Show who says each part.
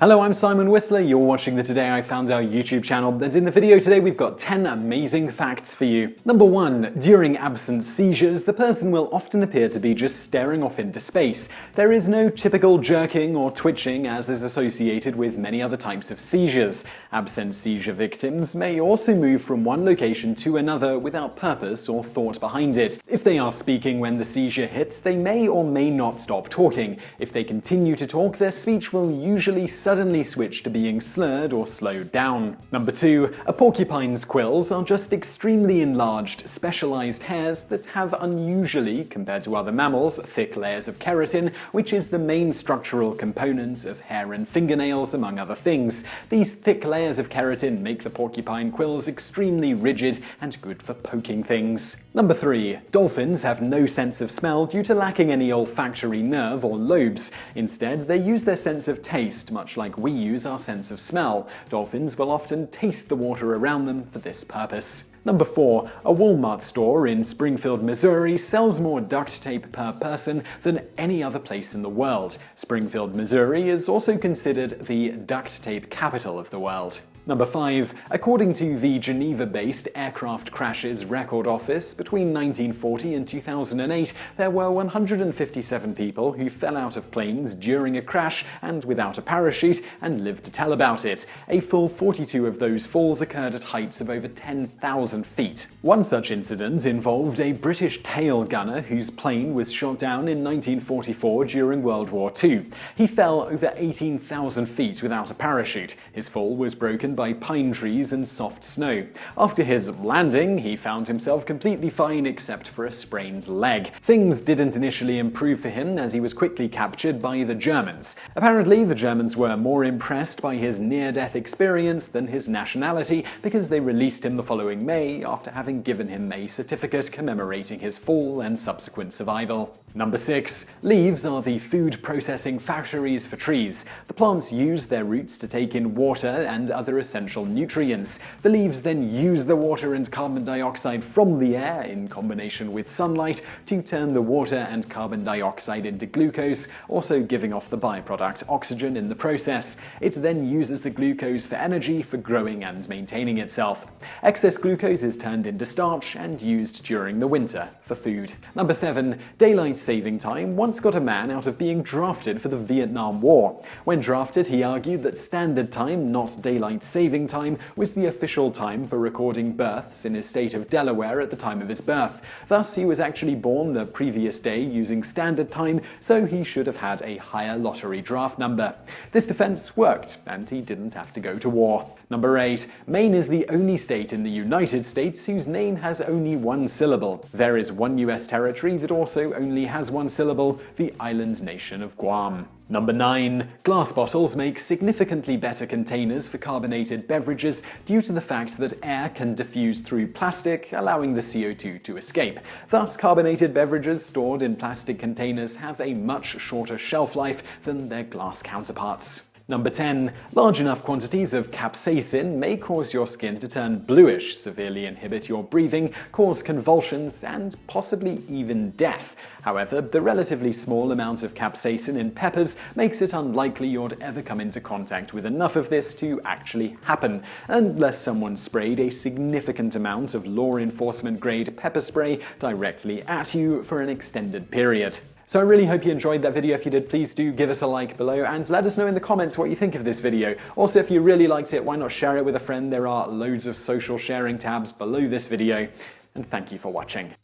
Speaker 1: Hello, I'm Simon Whistler, you're watching the Today I Found Out YouTube channel, and in the video today we've got 10 amazing facts for you. Number 1. During absence seizures, the person will often appear to be just staring off into space. There is no typical jerking or twitching as is associated with many other types of seizures. Absent seizure victims may also move from one location to another without purpose or thought behind it. If they are speaking when the seizure hits, they may or may not stop talking. If they continue to talk, their speech will usually suddenly switch to being slurred or slowed down. Number 2. A porcupine's quills are just extremely enlarged, specialized hairs that have unusually, compared to other mammals, thick layers of keratin, which is the main structural component of hair and fingernails, among other things. These thick layers of keratin make the porcupine quills extremely rigid and good for poking things. Number 3. Dolphins have no sense of smell due to lacking any olfactory nerve or lobes. Instead, they use their sense of taste, much like we use our sense of smell. Dolphins will often taste the water around them for this purpose. Number 4. A Walmart store in Springfield, Missouri sells more duct tape per person than any other place in the world. Springfield, Missouri is also considered the duct tape capital of the world. Number 5. According to the Geneva-based Aircraft Crashes Record Office, between 1940 and 2008, there were 157 people who fell out of planes during a crash and without a parachute and lived to tell about it. A full 42 of those falls occurred at heights of over 10,000 feet. One such incident involved a British tail gunner whose plane was shot down in 1944 during World War II. He fell over 18,000 feet without a parachute. His fall was broken by pine trees and soft snow. After his landing, he found himself completely fine except for a sprained leg. Things didn't initially improve for him as he was quickly captured by the Germans. Apparently, the Germans were more impressed by his near-death experience than his nationality because they released him the following May after having given him a certificate commemorating his fall and subsequent survival. Number 6. Leaves are the food processing factories for trees. The plants use their roots to take in water and other essential nutrients. The leaves then use the water and carbon dioxide from the air in combination with sunlight to turn the water and carbon dioxide into glucose, also giving off the byproduct oxygen in the process. It then uses the glucose for energy for growing and maintaining itself. Excess glucose is turned into starch and used during the winter for food. Number 7. Daylight saving time once got a man out of being drafted for the Vietnam War. When drafted, he argued that standard time, not daylight saving time, was the official time for recording births in his state of Delaware at the time of his birth. Thus, he was actually born the previous day using standard time, so he should have had a higher lottery draft number. This defense worked, and he didn't have to go to war. Number 8. Maine is the only state in the United States whose name has only one syllable. There is one US territory that also only has one syllable, the island nation of Guam. Number 9. Glass bottles make significantly better containers for carbonated beverages due to the fact that air can diffuse through plastic, allowing the CO2 to escape. Thus, carbonated beverages stored in plastic containers have a much shorter shelf life than their glass counterparts. Number 10. Large enough quantities of capsaicin may cause your skin to turn bluish, severely inhibit your breathing, cause convulsions, and possibly even death. However, the relatively small amount of capsaicin in peppers makes it unlikely you'd ever come into contact with enough of this to actually happen, unless someone sprayed a significant amount of law enforcement grade pepper spray directly at you for an extended period. So I really hope you enjoyed that video. If you did, please do give us a like below and let us know in the comments what you think of this video. Also, if you really liked it, why not share it with a friend? There are loads of social sharing tabs below this video. And thank you for watching.